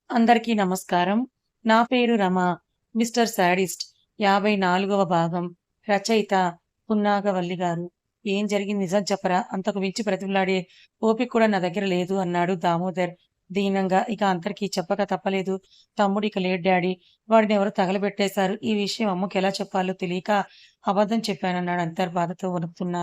అందరికీ నమస్కారం. నా పేరు రమ. 'మిస్టర్ శాడిస్ట్' 54వ భాగం. రచయిత పున్నాగవల్లి గారు. "ఏం జరిగింది నిజం చెప్పరా? అంతకు మించి బ్రతిమలాడే ఓపిక కూడా నా దగ్గర లేదు" అన్నాడు దామోదర్ దీనంగా. ఇక అంతరికి చెప్పక తప్పలేదు. "తమ్ముడిక లేడు డాడీ. వాడినెవరో తగలబెట్టేశారు. ఈ విషయం అమ్మకెలా చెప్పాలో తెలియక అబద్ధం చెప్పానన్నాడు అంతర్ బాధతో వణుకుతున్న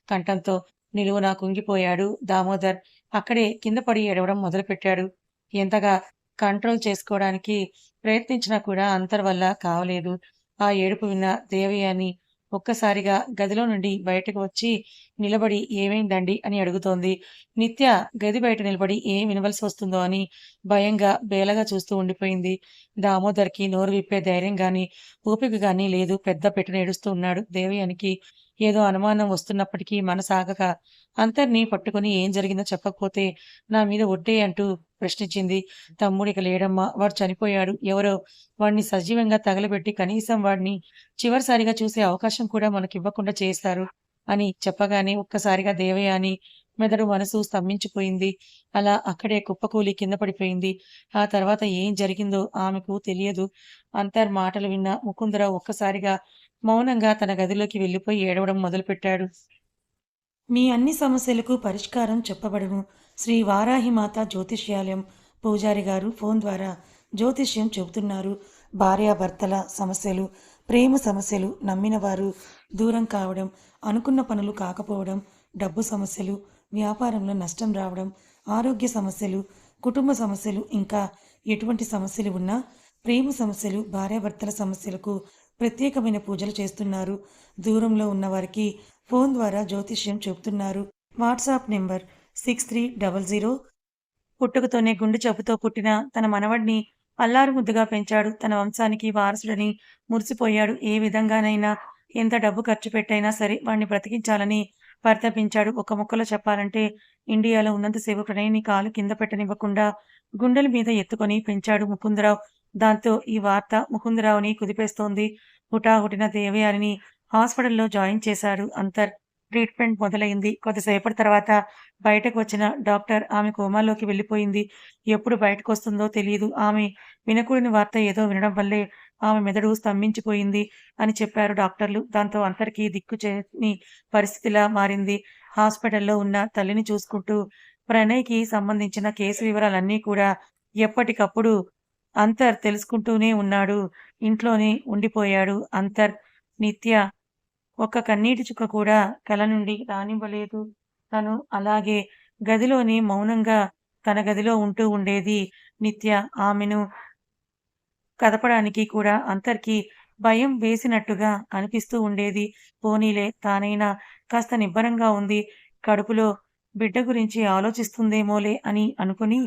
కంఠంతో. నిలువునా కుంగిపోయాడు దామోదర్. అక్కడే కింద పడి ఏడవడం మొదలుపెట్టాడు. ఎంతగా కంట్రోల్ చేసుకోవడానికి ప్రయత్నించినా కూడా అంతర్ వల్ల కావలేదు. ఆ ఏడుపు విన్న దేవయాని ఒక్కసారిగా గదిలో నుండి బయటకు వచ్చి నిలబడి "ఏమైందండీ" అని అడుగుతోంది. నిత్య గది బయట నిలబడి ఏం వినవలసి వస్తుందో అని భయంగా, బేలగా చూస్తూ ఉండిపోయింది. దామోదర్‌కి నోరు విప్పే ధైర్యం గాని, ఓపిక గాని లేదు. పెద్ద పెట్టున ఏడుస్తూ ఉన్నాడు. దేవయానికి ఏదో అనుమానం వస్తున్నప్పటికీ మనసాగక అంతర్‌ని పట్టుకొని "ఏం జరిగిందో చెప్పకపోతే నా మీద ఒట్టే" అంటూ ప్రశ్నించింది. "తమ్ముడిక లేడమ్మా. వాడు చనిపోయాడు. ఎవరో వాడిని సజీవంగా తగలబెట్టి కనీసం వాడిని చివరిసారిగా చూసే అవకాశం కూడా మనకివ్వకుండా చేశారు" అని చెప్పగానే ఒక్కసారిగా దేవయాని మెదడు, మనసు స్తంభించిపోయింది. అలా అక్కడే కుప్పకూలి కింద పడిపోయింది. ఆ తర్వాత ఏం జరిగిందో ఆమెకు తెలియదు. అంతర్ మాటలు విన్న ముకుందరావు ఒక్కసారిగా మౌనంగా తన గదిలోకి వెళ్ళిపోయి ఏడవడం మొదలుపెట్టాడు. మీ అన్ని సమస్యలకు పరిష్కారం చెప్పబడును. శ్రీ వారాహిమాత జ్యోతిష్యాలయం పూజారి గారు ఫోన్ ద్వారా జ్యోతిష్యం చెబుతున్నారు. భార్యాభర్తల సమస్యలు, ప్రేమ సమస్యలు, నమ్మిన వారు దూరం కావడం, అనుకున్న పనులు కాకపోవడం, డబ్బు సమస్యలు, వ్యాపారంలో నష్టం రావడం, ఆరోగ్య సమస్యలు, కుటుంబ సమస్యలు, ఇంకా ఎటువంటి సమస్యలు ఉన్నా, ప్రేమ సమస్యలు, భార్యాభర్తల సమస్యలకు ప్రత్యేకమైన పూజలు చేస్తున్నారు. దూరంలో ఉన్నవారికి ఫోన్ ద్వారా జ్యోతిష్యం చెబుతున్నారు. WhatsApp number 6300. పుట్టుకతోనే గుండె జబ్బుతో పుట్టిన తన మనవడిని అల్లారు ముద్దుగా పెంచాడు. తన వంశానికి వారసుడని మురిసిపోయాడు. ఏ విధంగానైనా ఎంత డబ్బు ఖర్చు పెట్టైనా సరే వాడిని బ్రతికించాలని పరితపించాడు. ఒక ముక్కలో చెప్పాలంటే ఇండియాలో ఉన్నంతసేపు ప్రణయ్‌ని కాలు కింద పెట్టనివ్వకుండా గుండెల మీద ఎత్తుకొని పెంచాడు ముకుందరావు. దాంతో ఈ వార్త ముకుందరావుని కుదిపేస్తోంది. హుటాహుటిన దేవయానిని హాస్పిటల్‌లో జాయిన్ చేశాడు అంతర్. ట్రీట్‌మెంట్ మొదలైంది. కొద్దిసేపటి తర్వాత బయటకు వచ్చిన డాక్టర్ ఆమె కోమాలోకి వెళ్ళిపోయింది. ఎప్పుడు బయటకొస్తుందో తెలీదు. ఆమె వినకూడని వార్త ఏదో వినడం వల్లే ఆమె మెదడు స్తంభించిపోయింది అని చెప్పారు డాక్టర్లు. దాంతో అంతరికి దిక్కుచేయని పరిస్థితిలా మారింది. హాస్పిటల్‌లో ఉన్న తల్లిని చూసుకుంటూ ప్రణయ్‌కి సంబంధించిన కేసు వివరాలన్నీ కూడా ఎప్పటికప్పుడు అంతర్ తెలుసుకుంటూనే ఉన్నాడు. ఇంట్లోనే ఉండిపోయాడు అంతర్. నిత్య ఒక్క కన్నీటి చుక్క కూడా కళ్ళ నుండి రానివ్వలేదు. తను అలాగే గదిలోనే మౌనంగా తన గదిలో ఉంటూ ఉండేది నిత్య. ఆమెను కదపడానికి కూడా అంతర్‌కి భయం వేసినట్టుగా అనిపిస్తూ ఉండేది. పోనీలే తానైనా కాస్త నిబ్బరంగా ఉంది. కడుపులో బిడ్డ గురించి ఆలోచిస్తుందేమోలే అని అనుకుని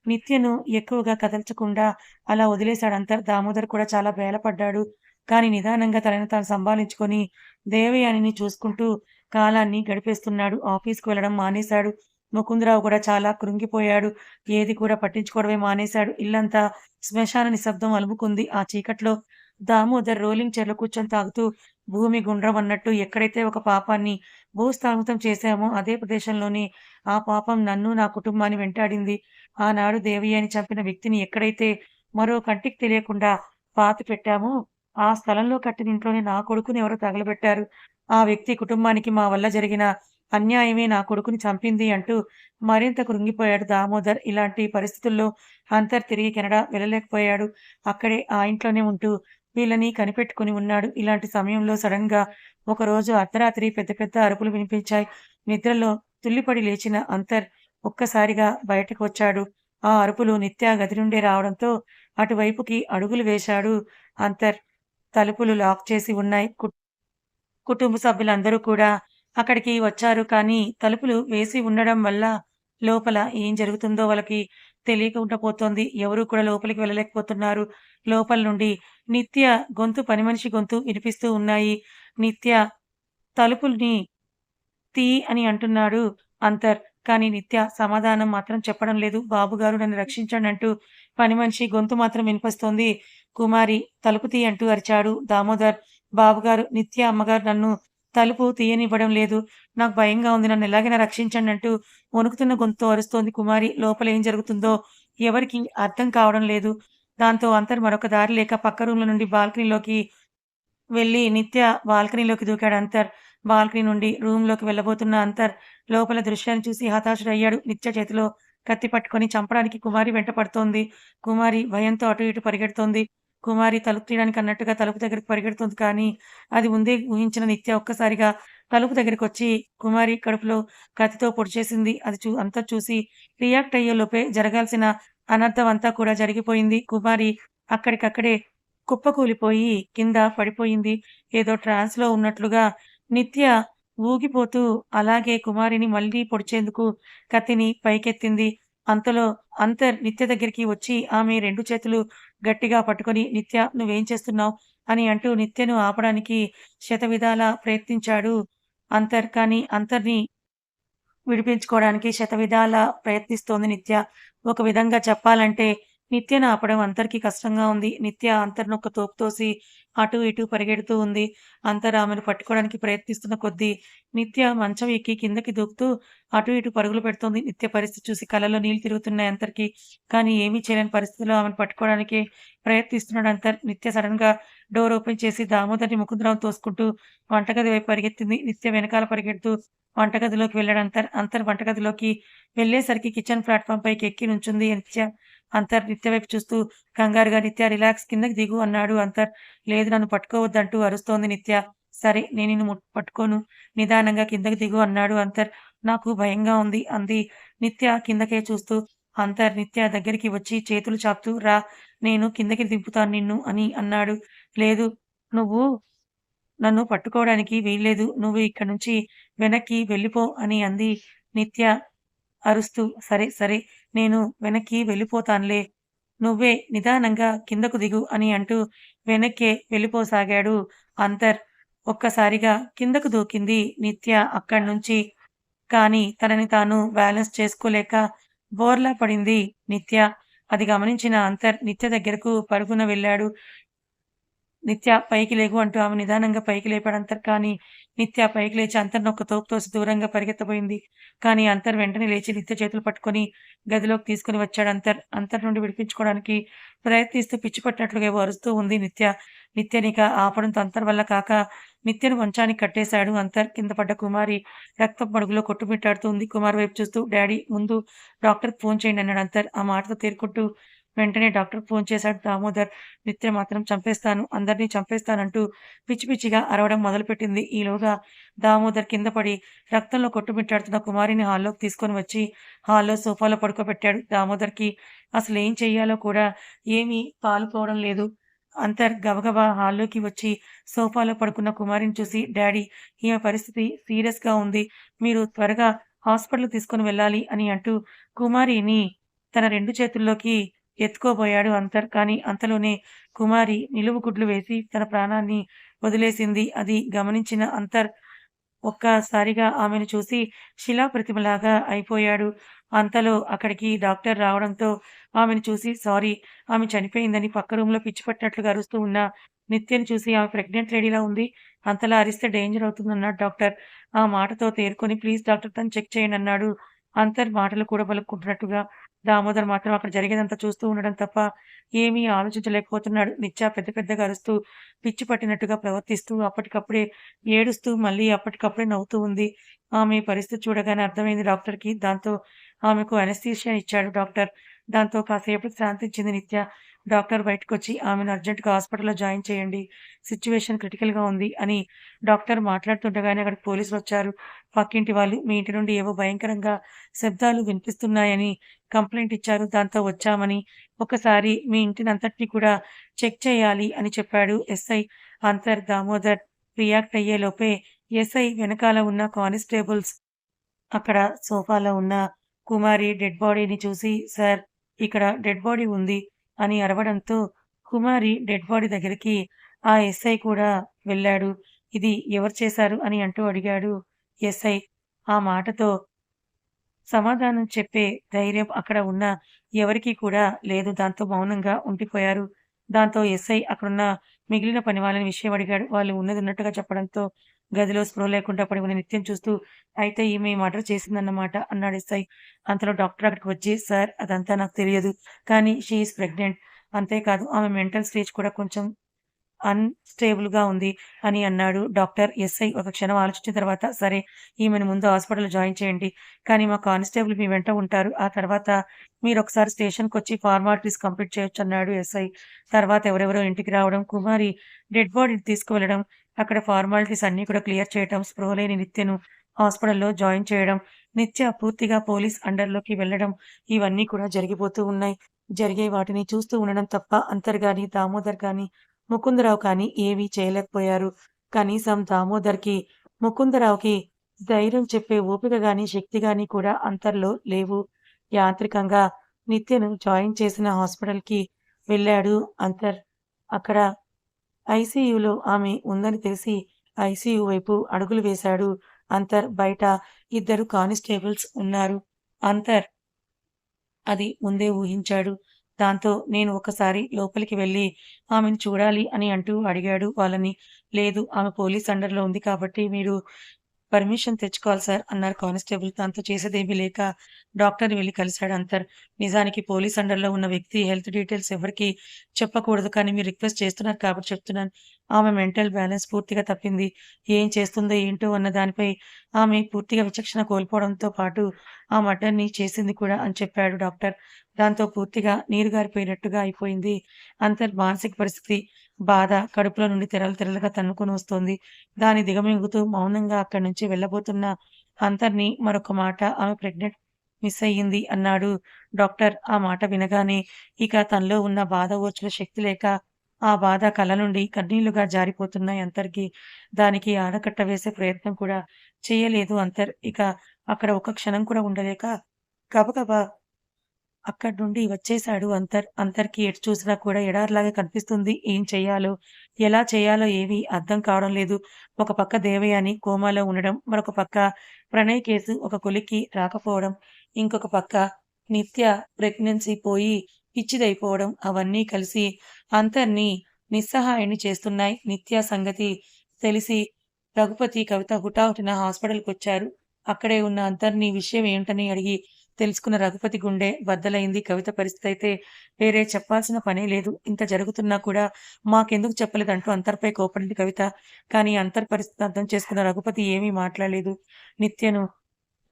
నిత్యను ఎక్కువగా కదల్చకుండా అలా వదిలేశాడు అంతర్. దామోదర్ కూడా చాలా బేలపడ్డాడు. కానీ నిదానంగా తనని తాను సంభాళించుకొని దేవయానిని చూసుకుంటూ కాలాన్ని గడిపేస్తున్నాడు. ఆఫీస్‌కి వెళ్ళడం మానేశాడు. ముకుందరావు కూడా చాలా కృంగిపోయాడు. ఏది కూడా పట్టించుకోవడమే మానేశాడు. ఇల్లంతా శ్మశాన నిశ్శబ్దం అలుముకుంది. ఆ చీకట్లో దామోదర్ రోలింగ్ చైర్‌లో కూర్చొని తాగుతూ భూమి గుండ్రం అన్నట్టు ఎక్కడైతే ఒక పాపాన్ని భూస్థాపితం చేశామో అదే ప్రదేశంలోనే ఆ పాపం నన్ను, నా కుటుంబాన్ని వెంటాడింది. ఆనాడు దేవయ్యని చంపిన వ్యక్తిని ఎక్కడైతే మరో కంటికి తెలియకుండా పాతిపెట్టామో ఆ స్థలంలో కట్టిన ఇంట్లోనే నా కొడుకుని ఎవరో తగలబెట్టారు. ఆ వ్యక్తి కుటుంబానికి మా వల్ల జరిగిన అన్యాయమే నా కొడుకుని చంపింది అంటూ మరింత కృంగిపోయాడు దామోదర్. ఇలాంటి పరిస్థితుల్లో అంతర్ తిరిగి కెనడా వెళ్ళలేకపోయాడు. అక్కడే ఆ ఇంట్లోనే ఉంటూ వీళ్ళని కనిపెట్టుకొని ఉన్నాడు. ఇలాంటి సమయంలో సడెన్‌గా ఒకరోజు అర్ధరాత్రి పెద్ద పెద్ద అరుపులు వినిపించాయి. నిద్రలో తుల్లిపడి లేచిన అంతర్ ఒక్కసారిగా బయటకు వచ్చాడు. ఆ అరుపులు నిత్య గది నుండే రావడంతో అటువైపుకి అడుగులు వేశాడు అంతర్. తలుపులు లాక్ చేసి ఉన్నాయి. కుటుంబ సభ్యులందరూ కూడా అక్కడికి వచ్చారు. కానీ తలుపులు వేసి ఉండడం వల్ల లోపల ఏం జరుగుతుందో వాళ్ళకి తెలియకుండా పోతోంది. ఎవరు కూడా లోపలికి వెళ్ళలేకపోతున్నారు. లోపల నుండి నిత్య గొంతు, పనిమనిషి గొంతు వినిపిస్తూ ఉన్నాయి. నిత్య తలుపుల్ని తీ అని అంటున్నాడు అంతర్. కానీ నిత్య సమాధానం మాత్రం చెప్పడం లేదు. బాబుగారు నన్ను రక్షించండి అంటూ పనిమనిషి గొంతు మాత్రం వినిపిస్తోంది. కుమారి తలుపు తీ అంటూ అరిచాడు దామోదర్. బాబుగారు, నిత్య అమ్మగారు నన్ను తలుపు తీయనివ్వడం లేదు. నాకు భయంగా ఉంది. నన్ను ఎలాగైనా రక్షించండి అంటూ వణుకుతున్న గొంతుతో అరుస్తోంది కుమారి. లోపల ఏం జరుగుతుందో ఎవరికీ అర్థం కావడం లేదు. దాంతో అంతర్ మరొక దారి లేక పక్క రూమ్‌లో నుండి బాల్కనీలోకి వెళ్లి నిత్య బాల్కనీలోకి దూకాడు అంతర్. బాల్కనీ నుండి రూమ్‌లోకి వెళ్ళబోతున్న అంతర్ లోపల దృశ్యాన్ని చూసి హతాశుడయ్యాడు. నిత్య చేతిలో కత్తి పట్టుకొని చంపడానికి కుమారి వెంట పడుతోంది. కుమారి భయంతో అటు ఇటు పరిగెడుతోంది. కుమారి తలుపు తీయడానికి అన్నట్టుగా తలుపు దగ్గరికి పరిగెడుతుంది కానీ, అది ముందే ఊహించిన నిత్య ఒక్కసారిగా తలుపు దగ్గరికొచ్చి కుమారి కడుపులో కత్తితో పొడిచేసింది. అది అంతా చూసి రియాక్ట్ అయ్యేలోపే జరగాల్సిన అనర్థం అంతా కూడా జరిగిపోయింది. కుమారి అక్కడికక్కడే కుప్పకూలిపోయి కింద పడిపోయింది. ఏదో ట్రాన్స్‌లో ఉన్నట్లుగా నిత్య ఊగిపోతూ అలాగే కుమారిని మళ్ళీ పొడిచేందుకు కత్తిని పైకెత్తింది. అంతలో అంతర్ నిత్య దగ్గరికి వచ్చి ఆమె 2 చేతులు గట్టిగా పట్టుకొని "నిత్య నువ్వేం చేస్తున్నావు?" అని అంటూ నిత్యను ఆపడానికి శతవిధాలా ప్రయత్నించాడు అంతర్. కానీ అంతర్‌ని విడిపించుకోవడానికి శతవిధాలా ప్రయత్నిస్తోంది నిత్య. ఒక విధంగా చెప్పాలంటే నిత్యను ఆపడం అంతర్‌కి కష్టంగా ఉంది. నిత్య అంతర్‌ని ఒక తోపు తోసి అటు ఇటు పరిగెడుతూ ఉంది. అంతర్ ఆమెను పట్టుకోవడానికి ప్రయత్నిస్తున్న కొద్దీ నిత్య మంచం ఎక్కి కిందకి దూకుతూ అటు ఇటు పరుగులు పెడుతోంది. నిత్య పరిస్థితి చూసి కళ్ళలో నీళ్లు తిరుగుతున్నాయి అంతర్‌కి. కానీ ఏమీ చేయలేని పరిస్థితిలో ఆమెను పట్టుకోవడానికి ప్రయత్నిస్తున్నాడు అంతర్. నిత్య సడెన్‌గా డోర్ ఓపెన్ చేసి దామోదర్‌ని ముకుందరావుని తోసుకుంటూ వంటగది వైపు పరిగెత్తింది. నిత్య వెనకాల పరిగెడుతూ వంటగదిలోకి వెళ్ళాడు అంతర్. అంతర్ వంటగదిలోకి వెళ్ళేసరికి కిచెన్ ప్లాట్‌ఫార్మ్ పైకి ఎక్కి నుంచుంది నిత్య. అంతర్ నిత్య వైపు చూస్తూ కంగారుగా "నిత్య రిలాక్స్ కిందకి దిగు" అన్నాడు అంతర్. "లేదు నన్ను పట్టుకోవద్దంటూ" అరుస్తోంది నిత్య. "సరే నేను నిన్ను పట్టుకోను. నిదానంగా కిందకి దిగు" అన్నాడు అంతర్. "నాకు భయంగా ఉంది" అంది నిత్య కిందకే చూస్తూ. అంతర్ నిత్య దగ్గరికి వచ్చి చేతులు చాపుతూ "రా నేను కిందకి దింపుతాను నిన్ను" అని అన్నాడు. "లేదు నువ్వు నన్ను పట్టుకోవడానికి వీల్లేదు. నువ్వు ఇక్కడి నుంచి వెనక్కి వెళ్ళిపో" అని అంది నిత్య అరుస్తూ. "సరే, సరే నేను వెనక్కి వెళ్ళిపోతానులే. నువ్వే నిదానంగా కిందకు దిగు" అని అంటూ వెనక్కే వెళ్ళిపోసాగాడు అంతర్. ఒక్కసారిగా కిందకు దూకింది నిత్య అక్కడ్నుంచి. కానీ తనని తాను బ్యాలెన్స్ చేసుకోలేక బోర్లా పడింది నిత్య. అది గమనించిన అంతర్ నిత్య దగ్గరకు పరుగున వెళ్ళాడు. నిత్య పైకి లెగు అంటూ ఆమె నిదానంగా పైకి లేపాడు అంతర్. కానీ నిత్య పైకి లేచి అంతర్‌ని ఒక తోపు తోసి దూరంగా పరిగెత్తబోయింది. కానీ అంతర్ వెంటనే లేచి నిత్య చేతులు పట్టుకొని గదిలోకి తీసుకొని వచ్చాడు అంతర్. అంతర్ నుండి విడిపించుకోవడానికి ప్రయత్నిస్తూ పిచ్చి పట్టినట్లుగా ఏవో అరుస్తూ ఉంది నిత్య. నిత్యనిక ఆపడంతో అంతర్ వల్ల కాక నిత్యను మంచానికి కట్టేశాడు అంతర్. కింద పడ్డ కుమారి రక్తపు మడుగులో కొట్టుమిట్టాడుతూ ఉంది. కుమారి వైపు చూస్తూ "డాడీ ముందు డాక్టర్‌కి ఫోన్ చేయండి" అన్నాడు అంతర్. ఆ మాటతో తేరుకుంటూ వెంటనే డాక్టర్‌కి ఫోన్ చేశాడు దామోదర్. నిత్య మాత్రం చంపేస్తాను, అందరిని చంపేస్తానంటూ పిచ్చి పిచ్చిగా అరవడం మొదలుపెట్టింది. ఈలోగా దామోదర్ కింద పడి రక్తంలో కొట్టుమిట్టాడుతున్న కుమారిని హాల్లోకి తీసుకొని వచ్చి హాల్‌లో సోఫాలో పడుకోబెట్టాడు. దామోదర్‌కి అసలేం చెయ్యాలో కూడా ఏమీ పాలుపోవడం లేదు. అంతర్ గబగబా హాల్లోకి వచ్చి సోఫాలో పడుకున్న కుమారిని చూసి "డాడీ ఈమె పరిస్థితి సీరియస్‌గా ఉంది. మీరు త్వరగా హాస్పిటల్‌కి తీసుకొని వెళ్ళాలి" అని అంటూ కుమారిని తన 2 చేతుల్లోకి ఎత్తుకోబోయాడు అంతర్. కానీ అంతలోనే కుమారి నిలువు గుడ్లు వేసి తన ప్రాణాన్ని వదిలేసింది. అది గమనించిన అంతర్ ఒక్కసారిగా ఆమెను చూసి శిలాప్రతిమలాగా అయిపోయాడు. అంతలో అక్కడికి డాక్టర్ రావడంతో ఆమెను చూసి సారీ ఆమె చనిపోయిందని పక్క రూమ్‌లో పిచ్చి పట్టినట్లుగా అరుస్తూ ఉన్న నిత్యని చూసి ఆమె ప్రెగ్నెంట్ లేడీలా ఉంది. అంతలా అరిస్తే డేంజర్ అవుతుందన్నాడు డాక్టర్. ఆ మాటతో తేరుకొని ప్లీజ్ డాక్టర్ తనని చెక్ చేయండి అన్నాడు. అంతర్ మాటలు కూడబలుక్కుంటున్నట్టుగా. దామోదర్ మాత్రం అక్కడ జరిగేదంతా చూస్తూ ఉండడం తప్ప ఏమీ ఆలోచించలేకపోతున్నాడు. నిత్య పెద్ద పెద్దగా అరుస్తూ పిచ్చి పట్టినట్టుగా ప్రవర్తిస్తూ అప్పటికప్పుడే ఏడుస్తూ మళ్ళీ అప్పటికప్పుడే నవ్వుతూ ఉంది. ఆమె పరిస్థితి చూడగానే అర్థమైంది డాక్టర్‌కి. దాంతో ఆమెకు అనస్థీషియా ఇచ్చాడు డాక్టర్. దాంతో కాసేపటికి శాంతించింది నిత్య. డాక్టర్ బయటకొచ్చి ఆమెను అర్జెంట్‌గా హాస్పిటల్‌లో జాయిన్ చేయండి. సిట్యుయేషన్ క్రిటికల్‌గా ఉంది అని డాక్టర్ మాట్లాడుతుండగానే అక్కడికి పోలీసులొచ్చారు. పక్కింటి వాళ్ళు మీ ఇంటి నుండి ఏవో భయంకరంగా శబ్దాలు వినిపిస్తున్నాయని కంప్లెయింట్ ఇచ్చారు. దాంతో వచ్చామని, ఒకసారి మీ ఇంటినంతటిని కూడా చెక్ చేయాలి అని చెప్పాడు ఎస్ఐ అంతర్. దామోదర్ రియాక్ట్ అయ్యేలోపే ఎస్ఐ వెనకాల ఉన్న కానిస్టేబుల్స్ అక్కడ సోఫాలో ఉన్న కుమారి డెడ్ బాడీని చూసి "సార్ ఇక్కడ డెడ్ బాడీ ఉంది" అని అరవడంతో కుమారి డెడ్ బాడీ దగ్గరికి ఆ ఎస్ఐ కూడా వెళ్ళాడు. "ఇది ఎవరు చేశారు?" అని అంటూ అడిగాడు ఎస్ఐ. ఆ మాటతో సమాధానం చెప్పే ధైర్యం అక్కడ ఉన్న ఎవరికీ కూడా లేదు. దాంతో మౌనంగా ఉండిపోయారు. దాంతో ఎస్ఐ అక్కడున్న మిగిలిన పని వాళ్ళని విషయం అడిగాడు. వాళ్ళు ఉన్నది ఉన్నట్టుగా చెప్పడంతో గదిలో స్పృహ లేకుండా పడి ఉన్న నిత్యం చూస్తూ, అయితే ఈమె మర్డర్ చేసిందన్నమాట అన్నాడు ఎస్ఐ. అంతలో డాక్టర్ అక్కడికి వచ్చి, సార్ అదంతా నాకు తెలియదు. కానీ షీ ఈజ్ ప్రెగ్నెంట్. అంతేకాదు ఆమె మెంటల్ స్టేజ్ కూడా కొంచెం అన్‌స్టేబుల్‌గా ఉంది అని అన్నాడు డాక్టర్. ఎస్ఐ ఒక క్షణం ఆలోచించిన తర్వాత, సరే ఈమెను ముందు హాస్పిటల్‌లో జాయిన్ చేయండి. కానీ మా కానిస్టేబుల్ మీ వెంట ఉంటారు. ఆ తర్వాత మీరొకసారి స్టేషన్‌కొచ్చి ఫార్మాలిటీస్ కంప్లీట్ చేయొచ్చన్నాడు ఎస్ఐ. తర్వాత ఎవరెవరో ఇంటికి రావడం, కుమారి డెడ్ బాడీని తీసుకువెళ్లడం, అక్కడ ఫార్మాలిటీస్ అన్నీ కూడా క్లియర్ చేయటం, స్పృహ లేని నిత్యను హాస్పిటల్‌లో జాయిన్ చేయడం, నిత్య పూర్తిగా పోలీస్ అండర్‌లోకి వెళ్ళడం, ఇవన్నీ కూడా జరిగిపోతూ ఉన్నాయి. జరిగే వాటిని చూస్తూ ఉండడం తప్ప అంతర్ గాని, దామోదర్ గాని, ముకుందరావు కానీ ఏమీ చేయలేకపోయారు. కనీసం దామోదర్‌కి, ముకుందరావుకి ధైర్యం చెప్పే ఓపిక గాని, శక్తి గాని కూడా అంతర్‌లో లేవు. యాంత్రికంగా నిత్యను జాయిన్ చేసిన హాస్పిటల్‌కి వెళ్ళాడు అంతర్. అక్కడ ఐసీయూలో ఆమె ఉందని తెలిసి ఐసీయూ వైపు అడుగులు వేశాడు అంతర్. బయట ఇద్దరు కానిస్టేబుల్స్ ఉన్నారు. అంతర్ అది ముందే ఊహించాడు. దాంతో నేను ఒకసారి లోపలికి వెళ్లి ఆమెను చూడాలి అని అంటూ అడిగాడు వాళ్ళని. లేదు ఆమె పోలీస్ అండర్‌లో ఉంది కాబట్టి మీరు పర్మిషన్ తెచ్చుకోవాలి సార్ అన్నారు కానిస్టేబుల్. దాంతో చేసేదేమీ లేక డాక్టర్‌ని వెళ్లి కలిసాడు అంతర్. నిజానికి పోలీస్ అండర్‌లో ఉన్న వ్యక్తి హెల్త్ డీటెయిల్స్ ఎవరికీ చెప్పకూడదు. కానీ మీరు రిక్వెస్ట్ చేస్తున్నారు కాబట్టి చెప్తున్నాను. ఆమె మెంటల్ బ్యాలెన్స్ పూర్తిగా తప్పింది. ఏం చేస్తుందో ఏంటో అన్న దానిపై ఆమె పూర్తిగా విచక్షణ కోల్పోవడంతో పాటు ఆ మర్డర్‌ని చేసింది కూడా అని చెప్పాడు డాక్టర్. దాంతో పూర్తిగా నీరు గారిపోయినట్టుగా అయిపోయింది అంతర్ మానసిక పరిస్థితి. బాధ కడుపులో నుండి తెరలు తెరలుగా తన్నుకొని వస్తోంది. దాన్ని దిగమింగుతూ మౌనంగా అక్కడి నుంచి వెళ్ళబోతున్న అంతర్‌ని మరొక మాట ఆమె ప్రెగ్నెంట్ మిస్ అయ్యింది అన్నాడు డాక్టర్. ఆ మాట వినగానే ఇక తనలో ఉన్న బాధ ఓర్చుల శక్తి లేక ఆ బాధ కళ్ళ నుండి కన్నీళ్లుగా జారిపోతున్నాయి అంతర్‌కి. దానికి ఆనకట్ట వేసే ప్రయత్నం కూడా చేయలేదు అంతర్. ఇక అక్కడ ఒక్క క్షణం కూడా ఉండలేక గబగబా అక్కడి నుండి వచ్చేసాడు అంతర్. అంతర్‌కి ఎటు చూసినా కూడా ఎడారిలాగా కనిపిస్తుంది. ఏం చెయ్యాలో, ఎలా చేయాలో ఏమీ అర్థం కావడం లేదు. ఒక పక్క దేవయాని కోమాలో ఉండడం, మరొక పక్క ప్రణయ్ కేసు ఒక కొలిక్కి రాకపోవడం, ఇంకొక పక్క నిత్య ప్రెగ్నెన్సీ పోయి పిచ్చిదైపోవడం అవన్నీ కలిసి అంతర్‌ని నిస్సహాయుడిని చేస్తున్నాయి. నిత్య సంగతి తెలిసి రఘుపతి, కవిత హుటాహుటిన హాస్పిటల్‌కొచ్చారు. అక్కడే ఉన్న అంతర్‌ని విషయం ఏంటని అడిగి తెలుసుకున్న రఘుపతి గుండె బద్దలైంది. కవిత పరిస్థితయితే వేరే చెప్పాల్సిన పనే లేదు. ఇంత జరుగుతున్నా కూడా మాకెందుకు చెప్పలేదంటూ అంతర్‌పై కోప్పడింది కవిత. కానీ అంతర్ పరిస్థితి అర్థం చేసుకున్న రఘుపతి ఏమీ మాట్లాడలేదు. నిత్యను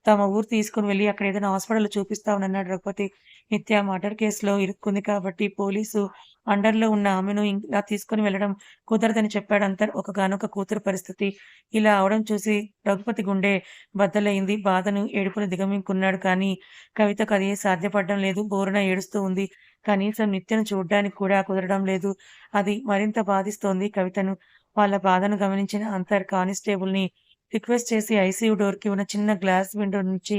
తమ ఊరు తీసుకొని వెళ్లి అక్కడ ఏదైనా హాస్పిటల్‌లో చూపిస్తామనన్నాడు రఘుపతి. నిత్య మర్డర్ కేసులో ఇరుక్కుంది కాబట్టి పోలీసు అండర్‌లో ఉన్న ఆమెను ఇలా తీసుకొని వెళ్ళడం కుదరదని చెప్పాడు అంతర్. ఒక్కగానొక్క కూతురు పరిస్థితి ఇలా అవడం చూసి రఘుపతి గుండె బద్దలైంది. బాధను, ఏడుపును దిగమింగుకున్నాడు. కానీ కవితకు అది సాధ్యపడడం లేదు. బోరున ఏడుస్తూ ఉంది. కనీసం నిత్యను చూడ్డానికి కూడా కుదరడం లేదు. అది మరింత బాధిస్తోంది కవితను. వాళ్ళ బాధను గమనించిన అంతర్ కానిస్టేబుల్‌ని రిక్వెస్ట్ చేసి ఐసీయూ డోర్‌కి ఉన్న చిన్న గ్లాస్ విండో నుంచి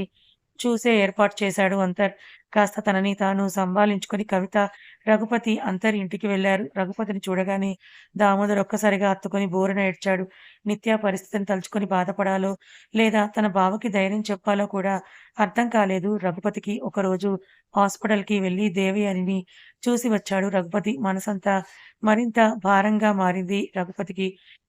చూసే ఏర్పాటు చేశాడు అంతర్. కాస్త తనని తాను సంభాళించుకొని కవిత, రఘుపతి అంతర్ ఇంటికి వెళ్లారు. రఘుపతిని చూడగానే దామోదర్ ఒక్కసారిగా హత్తుకొని బోరున ఏడ్చాడు. నిత్య పరిస్థితిని తలుచుకొని బాధపడాలో, లేదా తన బావకి ధైర్యం చెప్పాలో కూడా అర్థం కాలేదు రఘుపతికి. ఒకరోజు హాస్పిటల్‌కి వెళ్లి దేవయానిని చూసి వచ్చాడు రఘుపతి. మనసంతా మరింత భారంగా మారింది రఘుపతికి.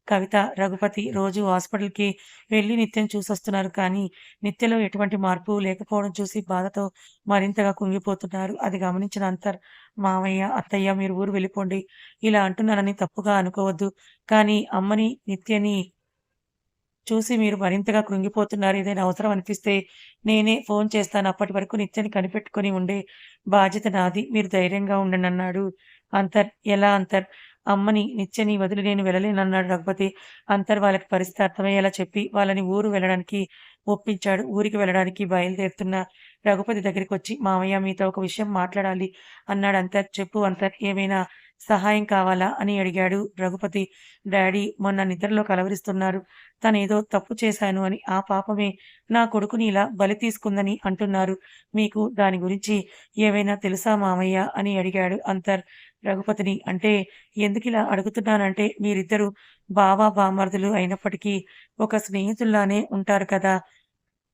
కవిత, రఘుపతి రోజూ హాస్పిటల్‌కి వెళ్లి నిత్యం చూసొస్తున్నారు. కానీ నిత్యలో ఎటువంటి మార్పు లేకపోవడం చూసి బాధతో మరింతగా కుంగిపోతున్నారు. అది గమనించిన అంతర్, మావయ్య, అత్తయ్య మీరు ఊరు వెళ్ళిపోండి. ఇలా అంటున్నానని తప్పుగా అనుకోవద్దు. కానీ అమ్మని, నిత్యని చూసి మీరు మరింతగా కృంగిపోతున్నారు. ఏదైనా అవసరం అనిపిస్తే నేనే ఫోను చేస్తాను. అప్పటి వరకు నిత్యని కనిపెట్టుకొని ఉండే బాధ్యత నాది. మీరు ధైర్యంగా ఉండండన్నాడు అంతర్. ఎలా అంతర్? అమ్మని, నిత్యని వదిలి నేను వెళ్ళలేనన్నాడు రఘుపతి. అంతర్ వాళ్ళకి పరిస్థితి అర్థమయ్యేలా చెప్పి వాళ్ళని ఊరు వెళ్ళడానికి ఒప్పించాడు. ఊరికి వెళ్ళడానికి బయలుదేరుతున్న రఘుపతి దగ్గరికొచ్చి మావయ్య మీతో ఒక విషయం మాట్లాడాలి అన్నాడు అంతర్. చెప్పు అంతర్. ఏమైనా సహాయం కావాలా? అని అడిగాడు రఘుపతి. డాడీ మొన్న నిద్రలో కలవరిస్తున్నారు. తనేదో తప్పు చేశాను అని. ఆ పాపమే నా కొడుకుని ఇలా బలి తీసుకుందని అంటున్నారు. మీకు దాని గురించి ఏవైనా తెలుసా మామయ్య? అని అడిగాడు అంతర్ రఘుపతిని. అంటే ఎందుకిలా అడుగుతున్నానంటే మీరిద్దరూ బావ, బామర్దులు అయినప్పటికీ ఒక స్నేహితుల్లానే ఉంటారు కదా!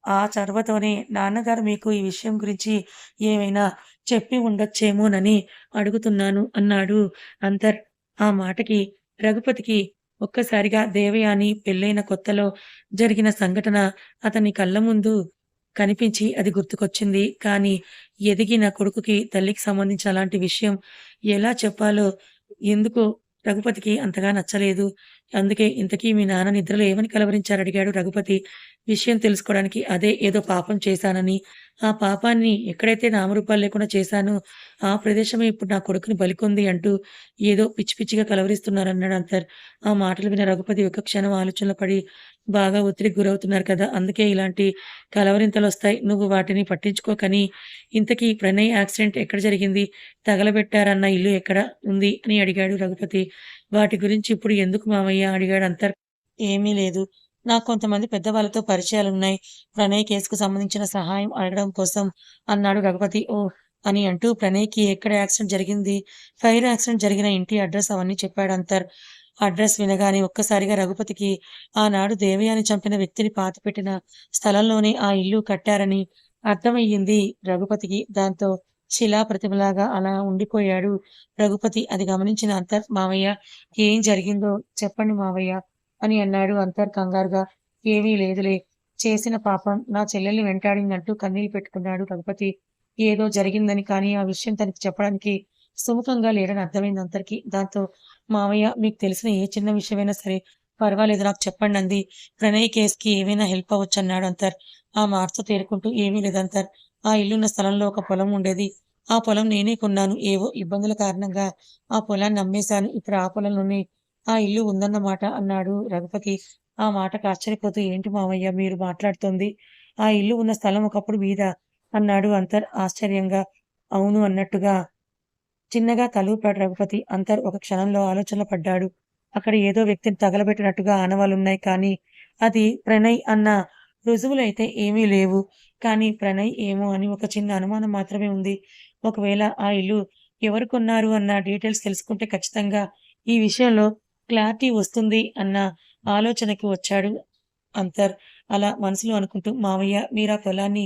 ఆ చొరవతోనే నాన్నగారు మీకు ఈ విషయం గురించి ఏమైనా చెప్పి ఉండొచ్చేమోనని అడుగుతున్నాను అన్నాడు అంతర్. ఆ మాటకి రఘుపతికి ఒక్కసారిగా దేవయాని పెళ్ళైన కొత్తలో జరిగిన సంఘటన అతని కళ్ళ ముందు కనిపించి అది గుర్తుకొచ్చింది. కానీ ఎదిగిన కొడుకుకి తల్లికి సంబంధించిన అలాంటి విషయం ఎలా చెప్పాలో ఎందుకో రఘుపతికి అంతగా నచ్చలేదు. అందుకే ఇంతకీ మీ నాన్న నిద్రలో ఏమని కలవరించారడిగాడు రఘుపతి. విషయం తెలుసుకోవడానికి అదే ఏదో పాపం చేశానని, ఆ పాపాన్ని ఎక్కడైతే నామరూపాలు లేకుండా చేశానో ఆ ప్రదేశమే ఇప్పుడు నా కొడుకుని బలికొంది అంటూ ఏదో పిచ్చి పిచ్చిగా కలవరిస్తున్నారన్నాడు అంతర్. ఆ మాటలు విన్న రఘుపతి ఒక క్షణం ఆలోచనలో పడి బాగా ఒత్తిడికి గురవుతున్నారు కదా! అందుకే ఇలాంటి కలవరింతలొస్తాయి. నువ్వు వాటిని పట్టించుకోకని, ఇంతకీ ప్రణయ్ యాక్సిడెంట్ ఎక్కడ జరిగింది? తగలబెట్టారన్న ఇల్లు ఎక్కడ ఉంది? అని అడిగాడు రఘుపతి. వాటి గురించి ఇప్పుడు ఎందుకు మావయ్య? అడిగాడు అంతర్. ఏమీ లేదు. నాకు కొంతమంది పెద్దవాళ్ళతో పరిచయాలున్నాయి. ప్రణయ్ కేసుకు సంబంధించిన సహాయం అడగడం కోసం అన్నాడు రఘుపతి. ఓహ్! అని అంటూ ప్రణయ్‌కి ఎక్కడ యాక్సిడెంట్ జరిగింది, ఫైర్ యాక్సిడెంట్ జరిగిన ఇంటి అడ్రెస్ అవన్నీ చెప్పాడు అంతర్. అడ్రెస్ వినగానే ఒక్కసారిగా రఘుపతికి ఆనాడు దేవయాని చంపిన వ్యక్తిని పాతిపెట్టిన స్థలంలోనే ఆ ఇల్లు కట్టారని అర్థమయ్యింది రఘుపతికి. దాంతో శిలాప్రతిమలాగా అలా ఉండిపోయాడు రఘుపతి. అది గమనించిన అంతర్, మావయ్య ఏం జరిగిందో చెప్పండి మావయ్య అని అన్నాడు అంతర్ కంగారుగా. ఏమీ లేదులే. చేసిన పాపం నా చెల్లెల్ని వెంటాడిందంటూ కన్నీళ్లు పెట్టుకున్నాడు రఘుపతి. ఏదో జరిగిందని, కానీ ఆ విషయం తనకి చెప్పడానికి సుముఖంగా లేడని అర్థమైంది అంతర్‌కి. దాంతో మావయ్య మీకు తెలిసిన ఏ చిన్న విషయమైనా సరే పర్వాలేదు నాకు చెప్పండంది. ప్రణయ్ కేస్‌కి ఏమైనా హెల్ప్ అవ్వొచ్చన్నాడు అంతర్. ఆ మాటతో తేరుకుంటూ ఏమీ లేదు అంతర్. ఆ ఇల్లున్న స్థలంలో ఒక పొలం ఉండేది. ఆ పొలం నేనే కొన్నాను. ఏవో ఇబ్బందుల కారణంగా ఆ పొలాన్ని అమ్మేశాను. ఇప్పుడు ఆ పొలంలోనే ఆ ఇల్లు ఉందన్నమాట అన్నాడు రఘుపతి. ఆ మాటకు ఆశ్చర్యపోతూ ఏంటి మావయ్య మీరు మాట్లాడుతోంది? ఆ ఇల్లు ఉన్న స్థలం ఒకప్పుడు మీదా? అన్నాడు అంతర్ ఆశ్చర్యంగా. అవును అన్నట్టుగా చిన్నగా తలూపాడు రఘుపతి. అంతర్ ఒక క్షణంలో ఆలోచనలో పడ్డాడు. అక్కడ ఏదో వ్యక్తిని తగలబెట్టినట్టుగా ఆనవాలున్నాయి. కానీ అది ప్రణయ్ అన్న రుజువులైతే ఏమీ లేవు. కానీ ప్రణయ్ ఏమో అని ఒక చిన్న అనుమానం మాత్రమే ఉంది. ఒకవేళ ఆ ఇల్లు ఎవరు కొన్నారు అన్న డీటెయిల్స్ తెలుసుకుంటే ఖచ్చితంగా ఈ విషయంలో క్లారిటీ వస్తుంది అన్న ఆలోచనకి వచ్చాడు అంతర్. అలా మనసులో అనుకుంటూ మావయ్య మీరా పొలాన్ని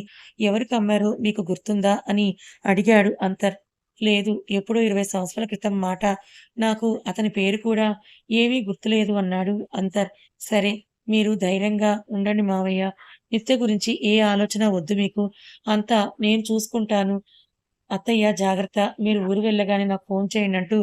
ఎవరికమ్మారో మీకు గుర్తుందా? అని అడిగాడు అంతర్. లేదు. ఎప్పుడో 20 సంవత్సరాల క్రితం మాట. నాకు అతని పేరు కూడా ఏమీ గుర్తులేదు అన్నాడు అంతర్. సరే. మీరు ధైర్యంగా ఉండండి మావయ్య. నిత్య గురించి ఏ ఆలోచన వద్దు మీకు. అంతా నేను చూసుకుంటాను. అత్తయ్య జాగ్రత్త. మీరు ఊరు వెళ్ళగానే నాకు ఫోను చేయండంటూ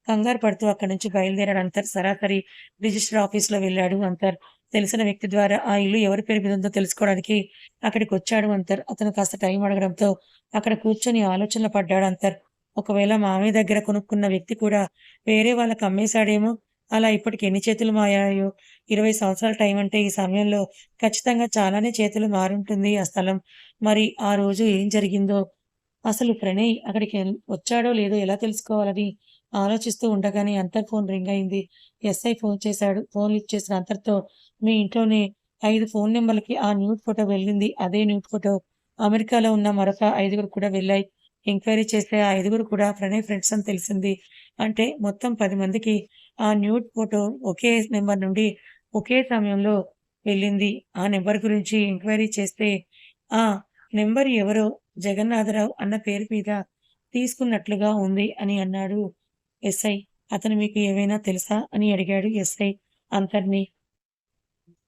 కంగారు పడుతూ అక్కడి నుంచి బయలుదేరాడు అంతర్. సరాసరి రిజిస్టర్ ఆఫీస్‌లో వెళ్ళాడు అంతర్. తెలిసిన వ్యక్తి ద్వారా ఆ ఇల్లు ఎవరి పేరు మీద ఉందో తెలుసుకోవడానికి అక్కడికొచ్చాడు అంతర్. అతను కాస్త టైం అడగడంతో అక్కడ కూర్చొని ఆలోచనలో పడ్డాడు అంతర్. ఒకవేళ మామయ్య దగ్గర కొనుక్కున్న వ్యక్తి కూడా వేరే వాళ్ళకి అమ్మేసాడేమో! అలా ఇప్పటికి ఎన్ని చేతులు మారాయో! 20 సంవత్సరాల టైం అంటే ఈ సమయంలో ఖచ్చితంగా చాలానే చేతులు మారుంటుంది ఆ స్థలం. మరి ఆ రోజు ఏం జరిగిందో అసలు ప్రణయ్ వచ్చాడో లేదో ఎలా తెలుసుకోవాలని ఆలోచిస్తూ ఉండగానే అంతర్ ఫోన్ రింగ్ అయింది. ఎస్ఐ ఫోన్ చేశాడు. ఫోన్ లిఫ్ట్ చేసిన అంతర్‌తో మీ ఇంట్లోనే 5 ఫోన్ నంబర్‌లకి ఆ న్యూడ్ ఫోటో వెళ్ళింది. అదే న్యూడ్ ఫోటో అమెరికాలో ఉన్న మరొక 5గురికి కూడా వెళ్ళాయి. ఎంక్వైరీ చేస్తే ఆ 5గురు కూడా ప్రణయ్ ఫ్రెండ్స్ అని తెలిసింది. అంటే మొత్తం 10 మందికి ఆ న్యూడ్ ఫోటో ఒకే నంబర్ నుండి ఒకే సమయంలో వెళ్ళింది. ఆ నంబర్ గురించి ఎంక్వైరీ చేస్తే ఆ నంబర్ ఎవరో జగన్నాథరావు అన్న పేరు మీద తీసుకున్నట్లుగా ఉంది అని అన్నాడు ఎస్ఐ. అతను మీకు ఏమైనా తెలుసా? అని అడిగాడు ఎస్ఐ అంతర్‌ని.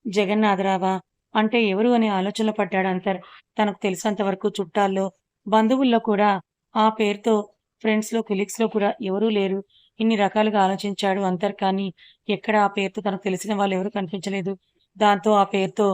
జగన్నాథరావా? అంటే ఎవరు అనే ఆలోచనలో పడ్డాడు అంతర్. తనకు తెలిసినంత వరకు చుట్టాల్లో, బంధువుల్లో కూడా ఆ పేరుతో ఫ్రెండ్స్‌లో, కొలీగ్స్‌లో కూడా ఎవరూ లేరు. ఇన్ని రకాలుగా ఆలోచించాడు అంతర్. కానీ ఎక్కడ ఆ పేరుతో తనకు తెలిసిన వాళ్ళెవరూ కనిపించలేదు. దాంతో ఆ పేరుతో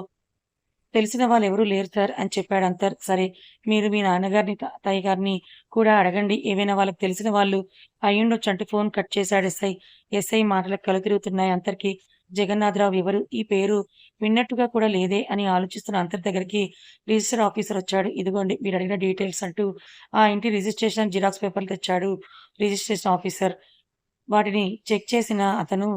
తెలిసిన వాళ్ళెవరూ లేరు సార్ అని చెప్పాడు అంతర్. సరే మీరు మీ నాన్నగారిని, తాతయ్య గారిని కూడా అడగండి. ఏవైనా వాళ్ళకి తెలిసిన వాళ్ళు అయ్యుండొచ్చు అంటూ ఫోన్ కట్ చేశాడు ఎస్ఐ. ఎస్ఐ మాటలకు కళ్ళు తిరుగుతున్నాయి అంతర్‌కి. జగన్నాథరావు ఎవరు? ఈ పేరు విన్నట్టుగా కూడా లేదే అని ఆలోచిస్తున్న అంతర్ దగ్గరికి రిజిస్టర్ ఆఫీసర్ వచ్చాడు. ఇదిగోండి మీరడిగిన డీటెయిల్స్ అంటూ ఆ ఇంటి రిజిస్ట్రేషన్ జిరాక్స్ పేపర్లు తెచ్చాడు రిజిస్ట్రేషన్ ఆఫీసర్. వాటిని చెక్ చేసిన అతను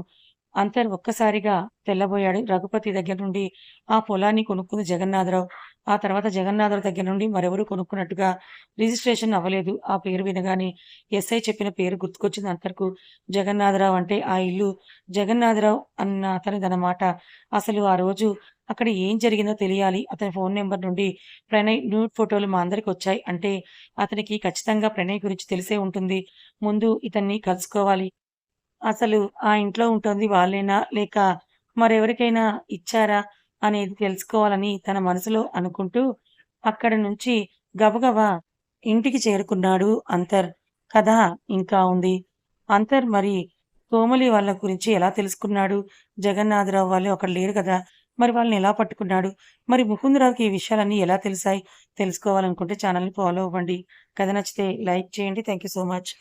అంతర్ ఒక్కసారిగా తెల్లబోయాడు. రఘుపతి దగ్గర నుండి ఆ పొలాన్ని కొనుక్కుంది జగన్నాథరావు. ఆ తర్వాత జగన్నాథరావు దగ్గర నుండి మరెవరూ కొనుక్కున్నట్టుగా రిజిస్ట్రేషన్ అవ్వలేదు. ఆ పేరు వినగానే ఎస్ఐ చెప్పిన పేరు గుర్తుకొచ్చింది అంతర్‌కు. జగన్నాథరావు అంటే ఆ ఇల్లు జగన్నాథరావు అన్న అతనిదన్నమాట. అసలు ఆ రోజు అక్కడ ఏం జరిగిందో తెలియాలి. అతని ఫోను నంబర్ నుండి ప్రణయ్ న్యూడ్ ఫోటోలు మా అందరికొచ్చాయి. అంటే అతనికి ఖచ్చితంగా ప్రణయ్ గురించి తెలిసే ఉంటుంది. ముందు ఇతన్ని కలుసుకోవాలి. అసలు ఆ ఇంట్లో ఉంటుంది వాళ్ళేనా? లేక మరెవరికైనా ఇచ్చారా? అనేది తెలుసుకోవాలని తన మనసులో అనుకుంటూ అక్కడి నుంచి గబగబా ఇంటికి చేరుకున్నాడు అంతర్. కథ ఇంకా ఉంది. అంతర్ మరి కోమలి వాళ్ళ గురించి ఎలా తెలుసుకున్నాడు? జగన్నాథరావు వాళ్ళు అక్కడ లేరు కదా! మరి వాళ్ళని ఎలా పట్టుకున్నాడు? మరి ముకుందరావుకి ఈ విషయాలన్నీ ఎలా తెలిసాయి? తెలుసుకోవాలనుకుంటే ఛానెల్‌ని ఫాలో అవ్వండి. కథ నచ్చితే లైక్ చేయండి. Thank you so much.